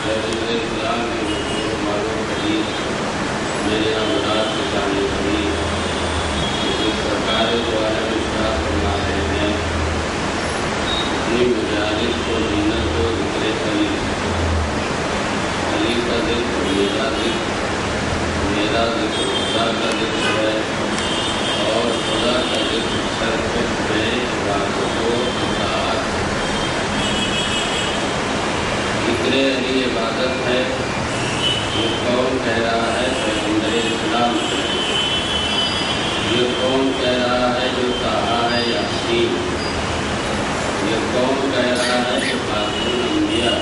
اسلام کے مشہور معروف حدیث میرے نامات کے جانے والی سرکار جو عالم ارشاد فرما رہے ہیں اپنی مجالس کو زینت کو ذکر علی کا ذکر میرا ذکر خدا کا ذکر ہے اور خدا کا ذکر سرکت میں عبادت و اطاعت ذکر علی عبادت ہے. یہ کون کہہ رہا ہے؟ پیغمبر اسلام. یہ کون کہہ رہا ہے جو کہا ہے یاسین؟ یہ کون کہہ رہا ہے جو خاتم الانبیاء؟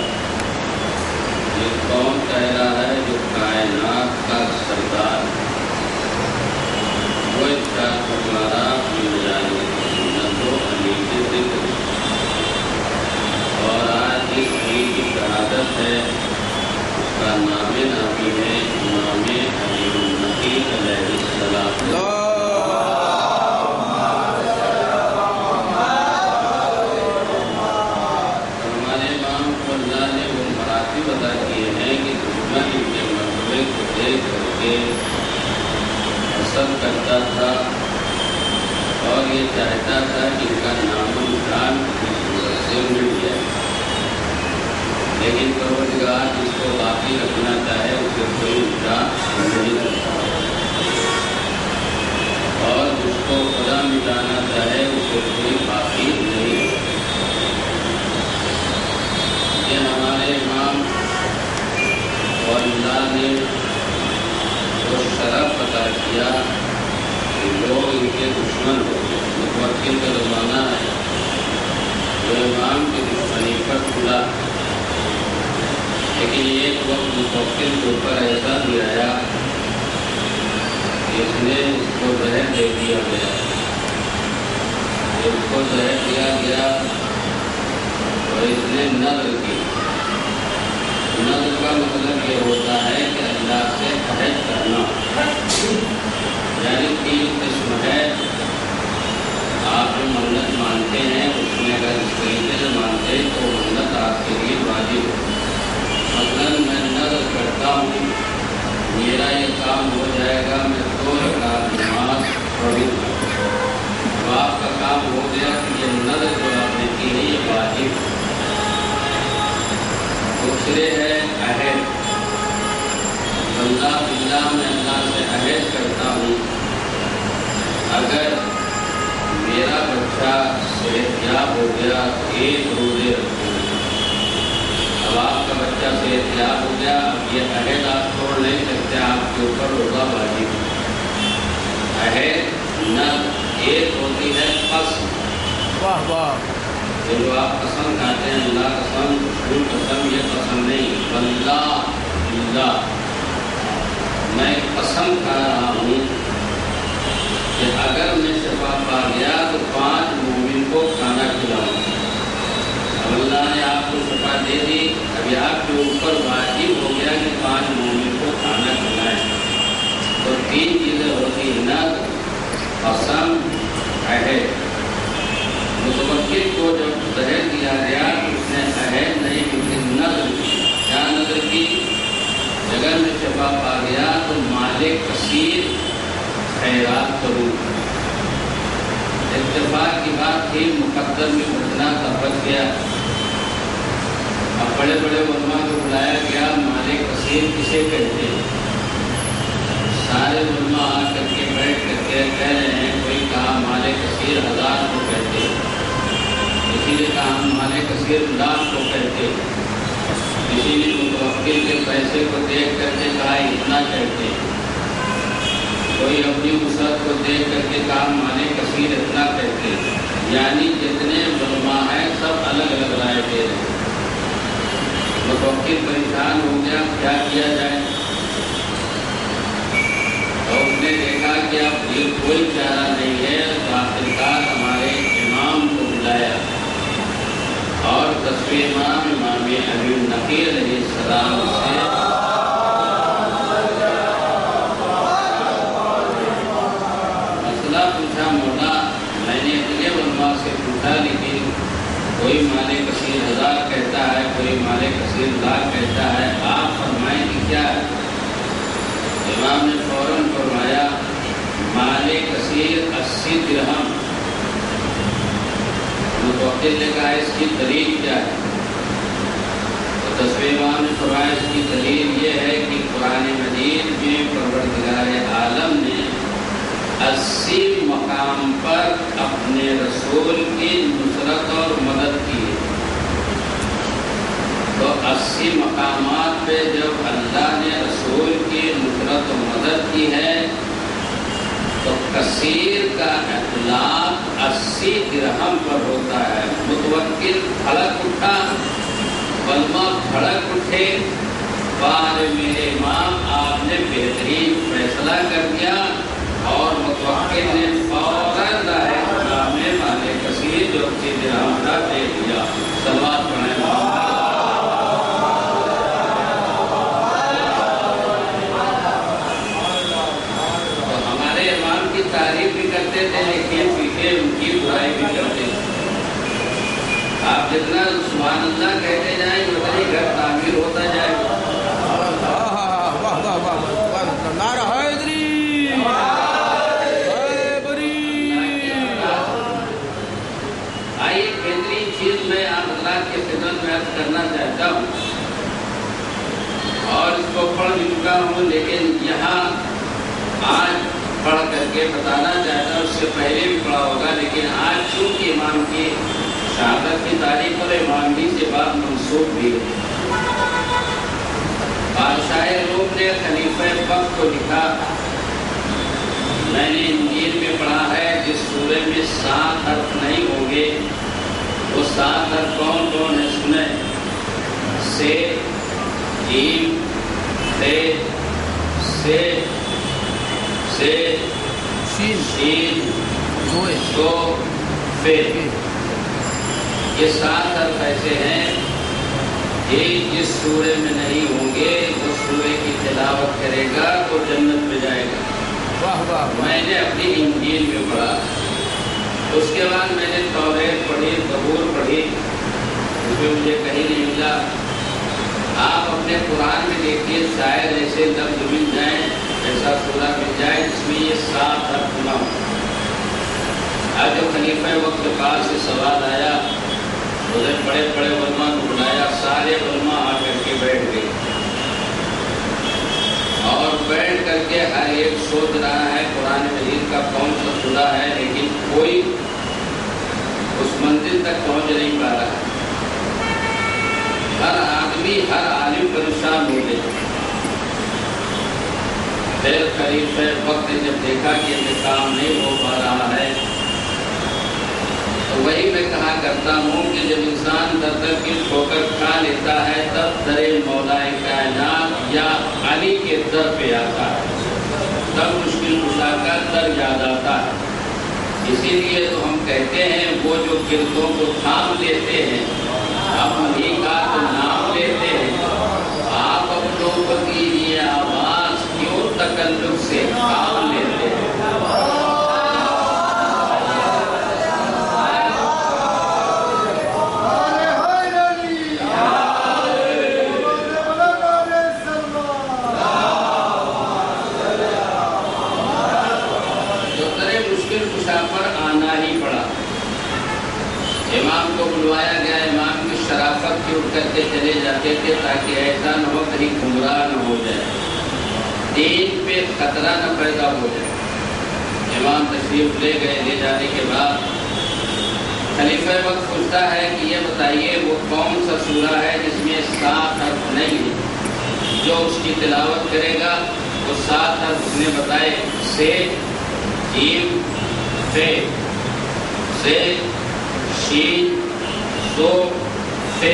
یہ کون کہہ رہا ہے جو کائنات کا سردار؟ وہ ارشاد فرما رہا اپنی مجالس سنت و علی کے ذکر. اور آج جس علی کی شہادت ہے اس کا نام نامی ہے امام علی النقی علیہ السلام. ہمارے امام کو اللہ نے وہ مراتب ادا کیے ہیں کہ دشمن ان کے مرتبے کو دیکھ کر کے حسد کرتا تھا اور یہ چاہتا تھا کہ ان کا نام و نشان کسی صورت سے مل جائے. لیکن پروردگار جس کو باقی رکھنا چاہے اسے کوئی نشان نہیں رکھتا اور جس کو خدا مٹانا چاہے اسے کوئی باقی نہیں رکھتا. یہ ہمارے امام اور اللہ نے جو شرف عطا کیا کہ لوگ ان کے دشمن ہو گئے. متوکل کا زمانہ ہے جو امام کی دشمنی پر کھلا. لیکن ایک وقت متوکل کے اوپر ایسا بھی آیا کہ اس نے اس کو زہر دے دیا گیا. اس کو زہر دیا گیا اور اس نے نظر کی. نظر کا مطلب یہ ہوتا ہے کہ اللہ سے عہد کرنا. یعنی 3 قسم ہے. آپ جو منت مانتے ہیں اس میں اگر اس طریقے سے مانتے تو منت آپ کے لیے واجب ہے. مثلا میں نظر کرتا ہوں میرا یہ کام ہو جائے گا میں 2 رکعت نماز پڑھوں گا. تو آپ کا کام ہو گیا کہ یہ نظر جو آپ نے کی ہے یہ واجب. دوسرے ہے عہد. اللہ باللہ میں اللہ سے عہد کرتا ہوں اگر میرا بچہ صحت یاب ہو گیا تو 1 روزے رکھوں. اب آپ کا بچہ صحت یاب ہو گیا اب یہ عہد آپ چھوڑ نہیں سکتے. آپ کے اوپر روزہ واجب. عہد نہ ایک ہوتی ہے قسم. واہ واہ. جو آپ قسم کھاتے ہیں اللہ قسم جھوٹ قسم یہ قسم نہیں. واللہ باللہ میں قسم کھا رہا ہوں کہ اگر میں شفا پا گیا تو 5 مومن کو کھانا کھلاؤں. اب اللہ نے آپ کو شفا دے دی. ابھی آپ کے اوپر واجب ہو گیا کہ 5 مومن کو کھانا کھلائیں. تو 3 چیزیں ہوتی ہیں نظر قسم عہد. متوکل کو جب زہر دیا گیا تو اس نے عہد نہیں کیونکہ نظر کی. کیا نظر کی؟ اگر میں شفا پا گیا تو مال کثیر خیرات کروں. اتفاق کی بات تھی مقدر میں بچنا تھا بچ گیا. اب بڑے بڑے علماء کو بلایا گیا مال کثیر کسے کہتے ہیں؟ سارے علماء آ کر کے بیٹھ کر کے کہہ رہے ہیں. کوئی کہا مال کثیر 1000 کو کہتے ہیں. کسی نے کہا ہم مال کثیر 1,00,000 کو کہتے ہیں. کسی نے متوکل کے پیسے کو دیکھ کر کے کہا اتنا کہتے ہیں. کوئی اپنی وسعت کو دیکھ کر کے کہا مال کثیر اتنا کہتے ہیں. یعنی جتنے علماء ہیں سب الگ الگ رائے دے رہے ہیں. متوکل پریشان ہو گیا کیا کیا جائے. تو اس نے دیکھا کہ اب یہ کوئی چارہ نہیں ہے. تو آخرکار ہمارے امام کو بلایا اور 10ویں امام امام علی النقی علیہ السلام سے مسئلہ پوچھا. مولا میں نے اگلے علماء سے پوچھا لیکن کوئی مال کثیر 1000 کہتا ہے کوئی مال کثیر 1,00,000 کہتا ہے. امام نے فوراً فرمایا مال کثیر 80 درہم. متوکل نے کہا اس کی دلیل کیا ہے؟ تو 10ویں امام نے فرمایا اس کی دلیل یہ ہے کہ قرآن مجید میں پروردگار عالم نے 80 مقام پر اپنے رسول کی نصرت اور مدد کی ہے. تو 80 مقامات پہ جب اللہ نے رسول کی نصرت و مدد کی ہے تو کثیر کا اطلاق 80 درہم پر ہوتا ہے. متوکل بھڑک اٹھا، علماء بھڑک اٹھے، بار میرے امام آپ نے بہترین فیصلہ کر دیا اور متوکل نے فوراً میں مال کثیر جو 80 درہم کا دے دیا. صلوات پڑھیں محمد. تعریف بھی کرتے تھے لیکن پیچھے ان کی برائی بھی کرتے تھے. آپ جتنا سبحان اللہ کہتے جائیں اتنا ہی گھر تعمیر ہوتا جائے گا. آئیے بہترین چیز میں آپ حضرات کی خدمت میں عرض کرنا چاہتا ہوں اور اس کو پڑھ بھی چکا ہوں، لیکن یہاں آج پڑھ کر کے بتانا چاہتا ہوں. اس سے پہلے بھی پڑھا ہوگا لیکن آج چونکہ امام کی شہادت کی تاریخ اور امامگی سے بات منسوخ بھی ہے. بادشاہ روم نے خلیفہ وقت کو لکھا، میں نے انجیل میں پڑھا ہے جس سورے میں 7 حرف نہیں ہوں گے وہ 7 حرف کون کون ہے سنیں؟ سے، جیم، سے، شین، سو، فے. یہ 7 حرف ایسے ہیں کہ جس سورے میں نہیں ہوں گے وہ سورے کی تلاوت کرے گا وہ جنت میں جائے گا. میں نے اپنی انجیل میں پڑھا. اس کے بعد میں نے توریت پڑھی، زبور پڑھی، اس میں مجھے کہیں نہیں ملا. آپ اپنے قرآن میں دیکھیے شاید ایسے لفظ مل جائیں، ایسا سورہ مل جائے جس میں یہ 7 حرف نہ ہو. آج جو خلیفہ وقت پاس سے سوال آیا انہیں بڑے بڑے علماء کو بلایا، سارے علماء آ کر کے بیٹھ گئے اور بیٹھ کر کے ہر ایک سوچ رہا ہے قرآن مجید کا کون سا سورہ ہے، لیکن کوئی اس منزل تک پہنچ نہیں پا رہا. ہر آدمی ہر عالم پریشان ہو گئے. پھر خلیفہ وقت نے جب دیکھا کہ یہ کام نہیں ہو پا رہا ہے تو وہی میں کہا کرتا ہوں کہ جب انسان در در کی ٹھوکر کھا لیتا ہے تب در مولا کائنات یا علی کے در پہ آتا ہے، تب مشکل کشا کا در یاد آتا ہے. اسی لیے تو ہم کہتے ہیں وہ جو گردوں کو تھام لیتے ہیں ہم انہیں کا تو نام لیتے ہیں. آپ اپنوں کو دیجیے آواز کیوں تکلف سے کام لیتے ہیں. امام کو بلوایا گیا، امام کی شرافت کی اٹھ کر کے چلے جاتے تھے تاکہ ایسا نہ ہو کہیں گمراہ نہ ہو جائے، دین پہ خطرہ نہ پیدا ہو جائے. امام تشریف لے گئے. لے جانے کے بعد خلیفہ وقت پوچھتا ہے کہ یہ بتائیے وہ کون سا سورہ ہے جس میں 7 حرف نہیں ہے، جو اس کی تلاوت کرے گا وہ 7 حرف اس نے بتائے، سے، جیم، فے، سے، شین، سو، فے.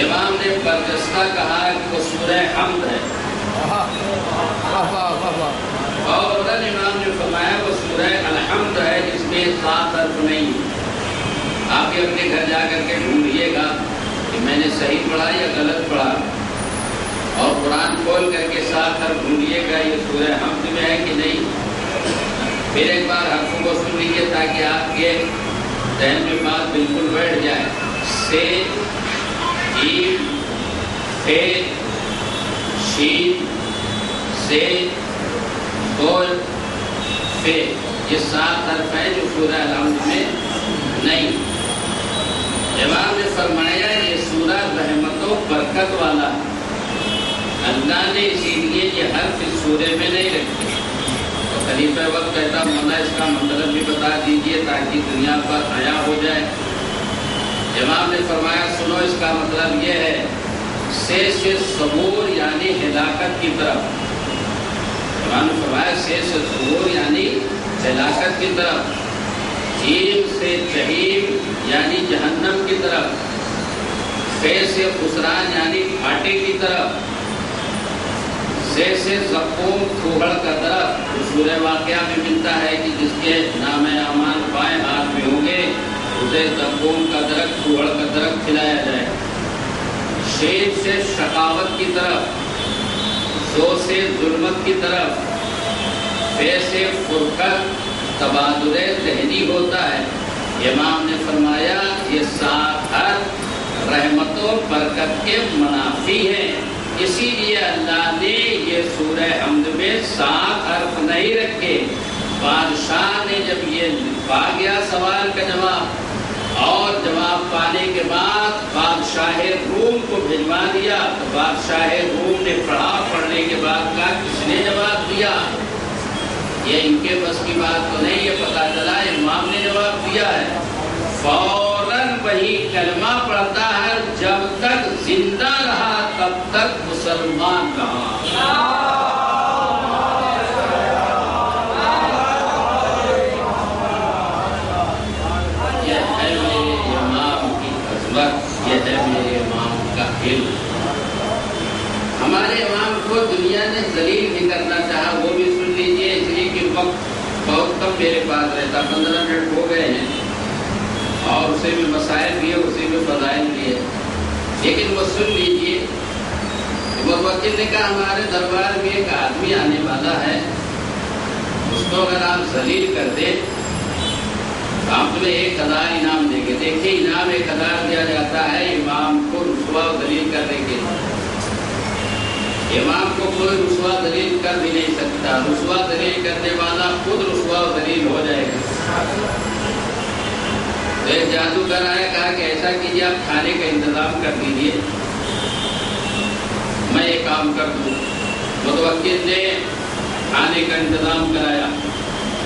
امام نے برجستہ کہا کہ وہ سورہ حمد ہے. اور امام نے فرمایا وہ سورہ الحمد ہے جس میں 7 حرف نہیں. آپ بھی اپنے گھر جا کر کے ڈھونڈیے گا کہ میں نے صحیح پڑھا یا غلط پڑھا، اور قرآن کھول کر کے 7 حرف ڈھونڈیے گا یہ سورہ حمد میں ہے کہ نہیں. پھر ایک بار حرفوں کو سن لیجیے تاکہ آپ کے ذہن میں بات بالکل بیٹھ جائے. سے، جیم، فے، شین، سے، اللہ نے اسی لیے یہ حرف اس سورے میں نہیں رکھے. تو خلیفہ وقت کہتا مولا اس کا مطلب بھی بتا دیجئے تاکہ دنیا پر حیا ہو جائے. امام نے فرمایا سنو اس کا مطلب یہ ہے سے صبور یعنی ہلاکت کی طرف. امام نے فرمایا سے صبور یعنی ہلاکت کی طرف. جیم سے جہیم یعنی جہنم کی طرف. فے سے خسران یعنی گھاٹے کی طرف. سے زقوم کھوہڑ کا درخت. سورہ واقعہ میں ملتا ہے کہ جس کے نام اعمال بائیں ہاتھ میں ہوں گے اسے زقوم کا درخت کھوہڑ کا درخت کھلایا جائے. شین سے شقاوت کی طرف. زو سے ظلمت کی طرف. فے سے فرقت تبادل ذہنی ہوتا ہے. امام نے فرمایا یہ 7 حرف رحمت و برکت کے منافی ہیں. اسی لیے اللہ نے یہ سورہ حمد میں 7 حرف نہیں رکھے. بادشاہ نے جب یہ پا گیا سوال کا جواب اور جواب پانے کے بعد بادشاہ روم کو بھجوا دیا تو بادشاہ روم نے پڑھنے کے بعد کہا کس نے جواب دیا؟ یہ ان کے بس کی بات تو نہیں. یہ پتا چلا امام نے جواب دیا ہے. فوراً وہی کلمہ پڑھتا ہے جب تک زندہ رہا تب تک مسلمان رہا. یہ ہے میرے امام کی عظمت. یہ ہے میرے امام کا علم. ہمارے امام کو دنیا نے ذلیل بھی کرنا چاہا وہ بھی سن لیجئے اس لیے کہ وقت بہت کم میرے پاس رہتا. 15 منٹ ہو گئے ہیں اور اسے بھی مسائل بھی ہے اسے بھی فضائل بھی ہے. لیکن وہ سن لیجئے. وکیل نے کہا ہمارے دربار میں ایک آدمی آنے والا ہے اس کو اگر آپ ذلیل کر دیں تو آپ تمہیں 1000 انعام دیں گے. دیکھیے انعام 1000 دیا جاتا ہے امام کو رسوا و ذلیل کرنے کے لیے. امام کو کوئی رسوا ذلیل کر بھی نہیں سکتا. رسوا ذلیل کرنے والا خود رسوا و ذلیل ہو جائے گا. تو ایک جادوگر آیا کہا کہ ایسا کیجیے آپ کھانے کا انتظام کر دیجیے میں یہ کام کر دوں. متوکل نے کھانے کا انتظام کرایا.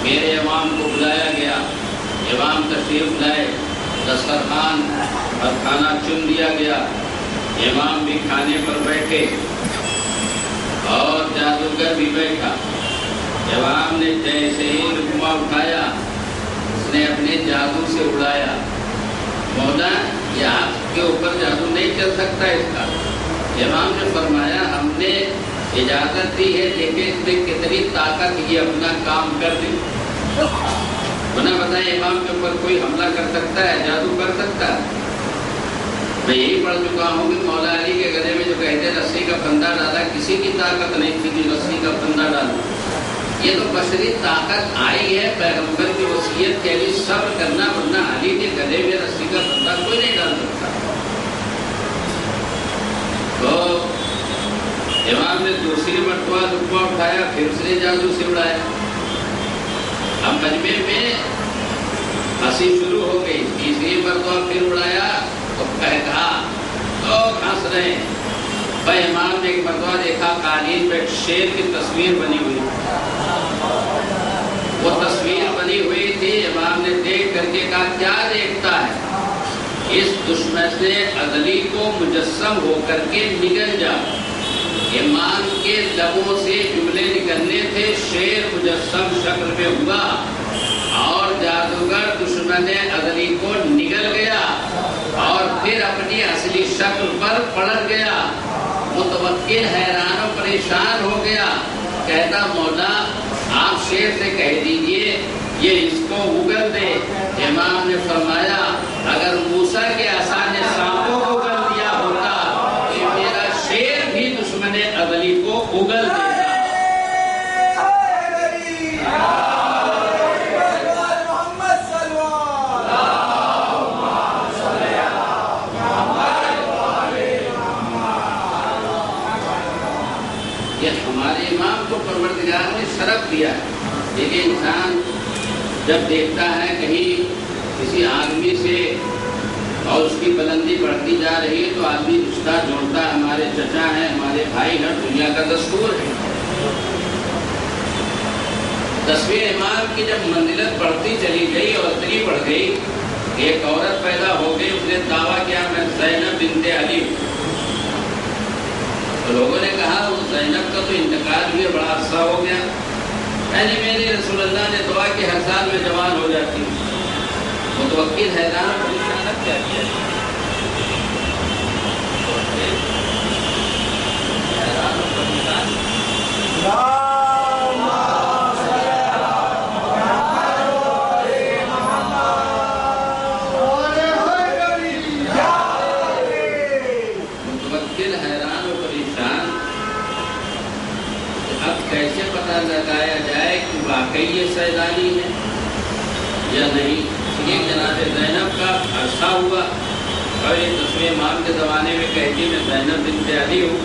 میرے امام کو بلایا گیا. امام تشریف لائے. دسترخوان اور کھانا چن دیا گیا. امام بھی کھانے پر بیٹھے اور جادوگر بھی بیٹھا. امام نے جیسے ہی لقمہ اٹھایا اس نے اپنے جادو سے اڑایا. مولا یہ آپ کے اوپر جادو نہیں چل سکتا اس کا. امام نے فرمایا ہم نے اجازت دی ہے لیکن اس میں کتنی طاقت یہ اپنا کام کر دے. بنا بتائیں امام کے اوپر کوئی حملہ کر سکتا ہے جادو کر سکتا ہے؟ میں یہی پڑھ چکا ہوں کہ مولا علی کے گلے میں جو کہتے رسی کا پھندا ڈالا کسی کی طاقت نہیں تھی کہ رسی کا پھندا ڈالو. یہ تو بشری طاقت آئی ہے پیغمبر کی وصیت کے لیے صبر کرنا ورنہ علی کے گلے میں رسی کا پھندا کوئی نہیں ڈال سکتا. تو امام نے دوسری مرتبہ لقمہ اٹھایا پھر اس نے جادو سے اڑایا. اب مجمع میں ہنسی شروع ہو گئی. تیسری مرتبہ پھر اڑایا تو کہا لوگ ہنس رہے ہیں. بھائی امام نے ایک مرتبہ دیکھا قالین پہ شیر کی تصویر بنی ہوئی. وہ تصویر بنی ہوئی تھی. امام نے دیکھ کر کے کہا کیا دیکھتا ہے؟ اس دشمن سے ازلی کو مجسم ہو کر کے نکل جا. امام کے لبوں سے جملے نکلنے تھے شیر مجسم شکل میں ہوا اور جادوگر دشمن ازلی کو نکل گیا اور پھر اپنی اصلی شکل پر پلٹ گیا. متوکل حیران و پریشان ہو گیا. کہتا مولا آپ شیر سے کہہ دیجئے یہ اس کو اگل دے. امام نے فرمایا اگر موسیٰ کے عصا نے سانپوں کو اگل دیا ہوتا تو میرا شیر بھی دشمن ازلی کو اگل دیتا. یہ ہمارے امام کو پروردگار نے شرف دیا ہے. لیکن انسان جب دیکھتا ہے کہیں کسی آدمی سے اور اس کی بلندی بڑھتی جا رہی ہے تو آدمی رشتہ جوڑتا ہے ہمارے چچا ہیں، ہمارے بھائی ہیں، دنیا کا دستور ہے۔ 10ویں امام کی جب منزلت بڑھتی چلی گئی اور اتنی بڑھ گئی، ایک عورت پیدا ہو گئی، اس نے دعویٰ کیا میں زینب بنت علی ہوں۔ تو لوگوں نے کہا وہ زینب کا تو انتقال ہوئے بڑا عرصہ ہو گیا، یعنی میرے رسول اللہ نے دعا کہ ہر سال میں جوان ہو جاتی ہوں۔ متوکل حیران پریشان کیا کیا حیران پریشان کیسے پتہ لگایا جائے کہ واقعی یہ سیدانی ہے یا نہیں؟ یہ جناب زینب کا عرصہ ہوا اور یہ 10ویں امام کے زمانے میں کہتی میں زینب بنت علی ہوں۔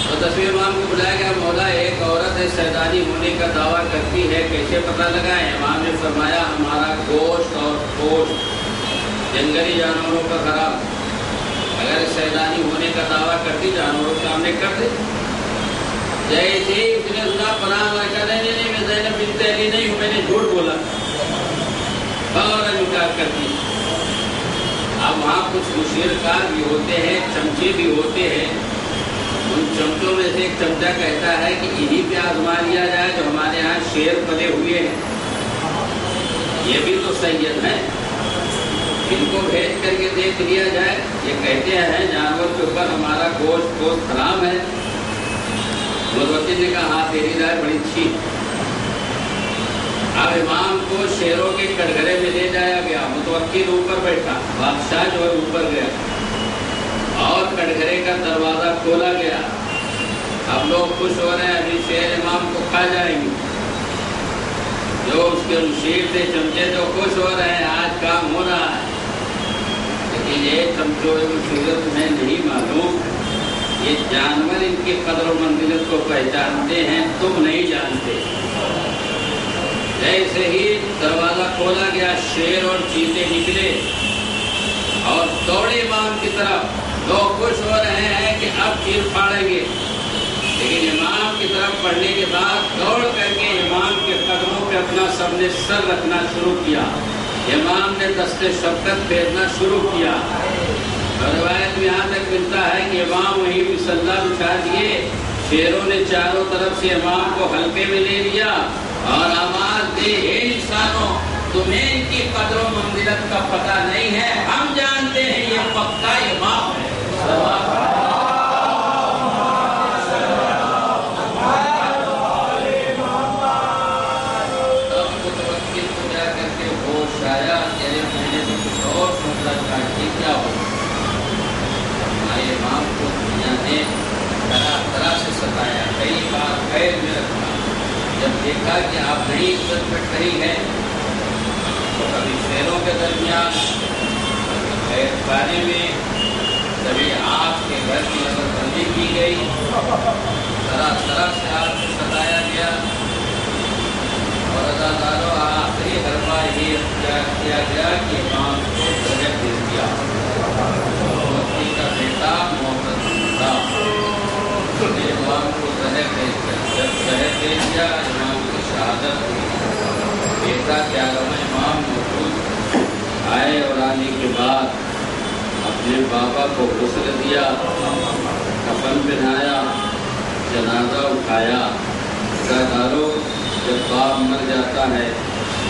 تو 10ویں امام کو بلایا گیا، مولا ایک عورت ہے سیدانی ہونے کا دعویٰ کرتی ہے، کیسے پتہ لگائے؟ امام نے فرمایا ہمارا گوشت اور گوشت جنگلی جانوروں کا خراب، اگر سیدانی ہونے کا دعویٰ کرتی جانوروں کے سامنے کر دے۔ جیسے ہی اس نے سنا پناہ کہا نہیں میں زینب بنت علی نہیں ہوں، میں نے جھوٹ بولا، فوراً انکار کر دی۔ اب وہاں کچھ مشیر کار بھی ہوتے ہیں، چمچے بھی ہوتے ہیں، ان چمچوں میں سے ایک چمچہ کہتا ہے کہ انہی پہ آزما لیا جائے جو ہمارے ہاں شیر پلے ہوئے ہیں، یہ بھی تو سید ہیں، ان کو بھیج کر کے دیکھ لیا جائے، یہ کہتے ہیں جانور کے اوپر ہمارا گوشت حرام ہے۔ متوکل نے کہا ہاں تیری رائے بڑی اچھی۔ اب امام کو شیروں کے کٹگرے میں لے جایا گیا، متوکل اوپر بیٹھا، بادشاہ جو ہے اوپر گیا اور کٹگرے کا دروازہ کھولا گیا۔ اب لوگ خوش ہو رہے ہیں، ابھی شیر امام کو کھا جائیں گے۔ جو اس کے مشیر تھے چمچے جو خوش ہو رہے ہیں، آج کام ہو رہا ہے، لیکن یہ چمچوں مشیر تمہیں نہیں معلوم، یہ جانور ان کی قدر و منزلت کو پہچانتے ہیں، تم نہیں جانتے۔ جیسے ہی دروازہ کھولا گیا، شیر اور چیتے نکلے اور دوڑے امام کی طرف۔ لوگ خوش ہو رہے ہیں کہ اب چیر پھاڑیں گے، لیکن امام کی طرف پڑھنے کے بعد دوڑ کر کے امام کے قدموں پہ اپنا سب نے سر رکھنا شروع کیا، امام نے دست شفقت پھیرنا شروع کیا۔ اور روایت میں یہاں تک ملتا ہے کہ امام وہیں مصلی بچھا دیے، شیروں نے چاروں طرف سے امام کو حلقے میں لے لیا اور آواز دے اے انسانوں، تمہیں ان کی قدر و منزلت کا پتہ نہیں ہے، ہم جانتے ہیں یہ پکا امام ہے۔ تب متوکل کو جا کر کے ہوش آیا کہ میں نے تو کچھ اور سوچا تھا، یہ کیا ہو؟ امام کو دنیا نے طرح طرح سے ستایا، کئی بار قید میں رکھا۔ جب دیکھا کہ آپ نئی عزت پٹ رہی ہے تو کبھی شیروں کے درمیان، قید خانے میں، کبھی آپ کے گھر کی نظر بندی کی گئی، طرح طرح سے آپ کو ستایا گیا۔ اور ازاداروں آخری حربہ یہ اختیار کیا گیا کہ امام کو زہر دے دیا۔ کا بیٹا محمد تھا، امام کو زہر دے دیا، جب زہر دے دیا امام کی شہادت ہوئی۔ بیٹا 11واں امام موجود آئے اور آنے کے بعد اپنے بابا کو غسل دیا، کفن پہنایا، جنازہ اٹھایا۔ دارو جب باپ مر جاتا ہے،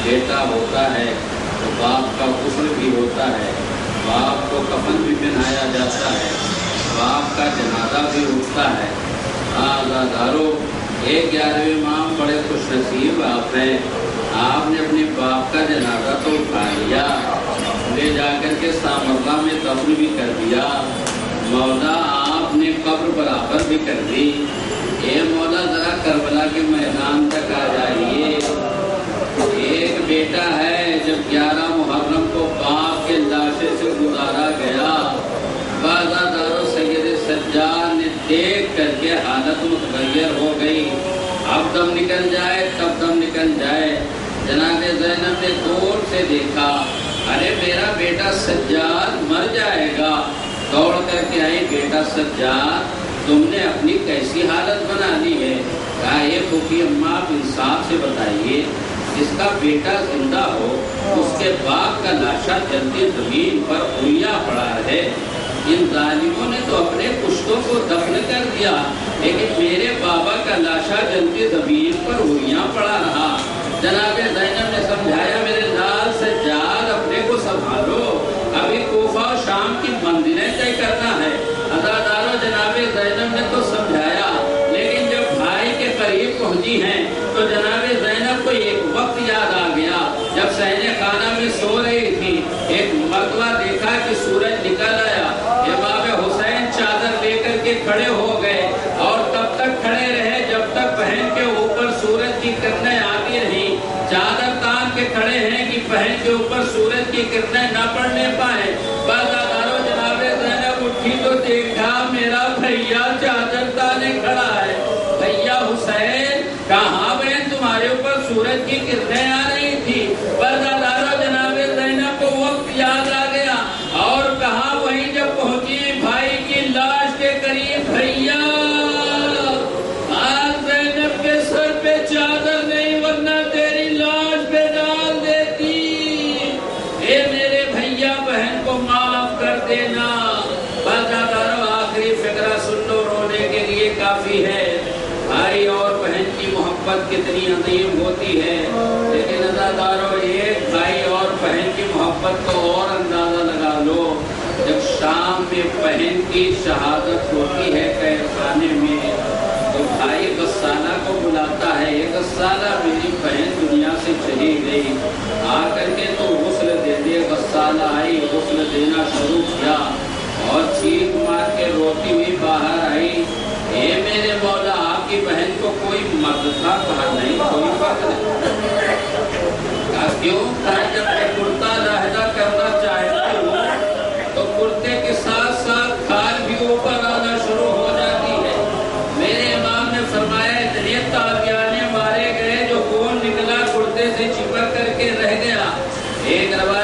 بیٹا ہوتا ہے تو باپ کا غسل بھی ہوتا ہے، باپ کو کفن بھی پہنایا جاتا ہے، باپ کا جنازہ بھی اٹھتا ہے۔ آزادارو، ایک 11ویں امام بڑے خوش نصیب آپ ہیں، آپ نے اپنے باپ کا جنازہ تو اٹھا لیا، لے جا کر کے سامرہ میں دفن بھی کر دیا، مولا آپ نے قبر برابر بھی کر دی۔ اے مولا ذرا کربلا کے میدان تک آ جائیے۔ ایک بیٹا ہے، جب 11 محرم کو باپ کے لاشے سے گزارا گیا، بازادارو سید سجاد نے دیکھ کر کے حالت متغیر ہو گئی، اب دم نکل جائے تب دم نکل جائے۔ جناب زینب نے دور سے دیکھا، ارے میرا بیٹا سجاد مر جائے گا، دوڑ کر کے آئی سجاد تم نے اپنی کیسی حالت بنا لی ہے؟ کہا اے پھوپھی اماں آپ انصاف سے بتائیے، جس کا بیٹا زندہ ہو اس کے باپ کا لاشا جلتی زمین پر اویا پڑا ہے۔ ان ظالموں نے تو اپنے پشتوں کو دفن کر دیا، لیکن میرے بابا کا لاشا جلتی زمین پر اویاں پڑا رہا۔ جناب زینب نے سمجھایا میرے لال سجاد اپنے کو سنبھالو، ابھی کوفہ و شام کی منزلیں طے کرنا ہے۔ عزادارو جناب زینب نے تو سمجھایا، لیکن جب بھائی کے قریب پہنچی ہیں تو جناب زینب کو ایک وقت یاد آ گیا جب صحن خانہ میں سو رہی تھی، ایک مرتبہ دیکھا کہ سورج نکل آیا، امام حسین چادر لے کر کے کھڑے ہو گئے اور تب تک کھڑے رہے جب تک بہن کے اوپر سورج کی کرنیں آتی رہی۔ چادر تان کے کھڑے ہیں کہ بہن کے اوپر سورج کی کرنیں نہ پڑنے پائے۔ بازارو جناب زینب اٹھی تو دیکھا میرا بھیا چادر تانے کھڑا ہے۔ بھیا حسین کہاں بہن تمہارے اوپر سورج کی کرنیں آ رہی تھی؟ بازارو جناب زینب کو وقت یاد آ گیا اور کہا وہیں جب پہنچی بھائی کی لاش کے قریب، بھیا آج زینب کے سر پہ چادر نہیں ورنہ تیری لاش پہ ڈال دیتی۔ اے میرے بھیا بہن کو معاف کر دینا۔ بازارو آخری فقرہ سن لو، رونے کے لیے کافی ہے۔ بھائی اور بہن کی محبت کتنی عظیم ہوتی ہے، لیکن عزادارو ایک بھائی اور بہن کی محبت کو اور اندازہ لگا لو جب شام میں بہن کی شہادت ہوتی ہے قید خانے میں تو بھائی غسالہ کو بلاتا ہے، یہ غسالہ میری بہن دنیا سے چلی گئی، آ کر کے تو غسل دے دے۔ غسالہ آئی، غسل دینا شروع کیا اور چیخ مار کے روتی ہوئی باہر آئی، اے میرے مولا آپ کی بہن کو کوئی مرد تھا؟ کہا نہیں، کوئی فرق نہیں۔ کہا کیوں؟ کہا جب میں کرتا لاحدہ کرنا چاہتی ہوں تو کرتے کے ساتھ ساتھ کھال بھی اوپر آنا شروع ہو جاتی ہے۔ میرے امام نے فرمایا اتنے تابعانے مارے گئے جو خون نکلا کرتے سے چپک کر کے رہ گیا۔ ایک روایت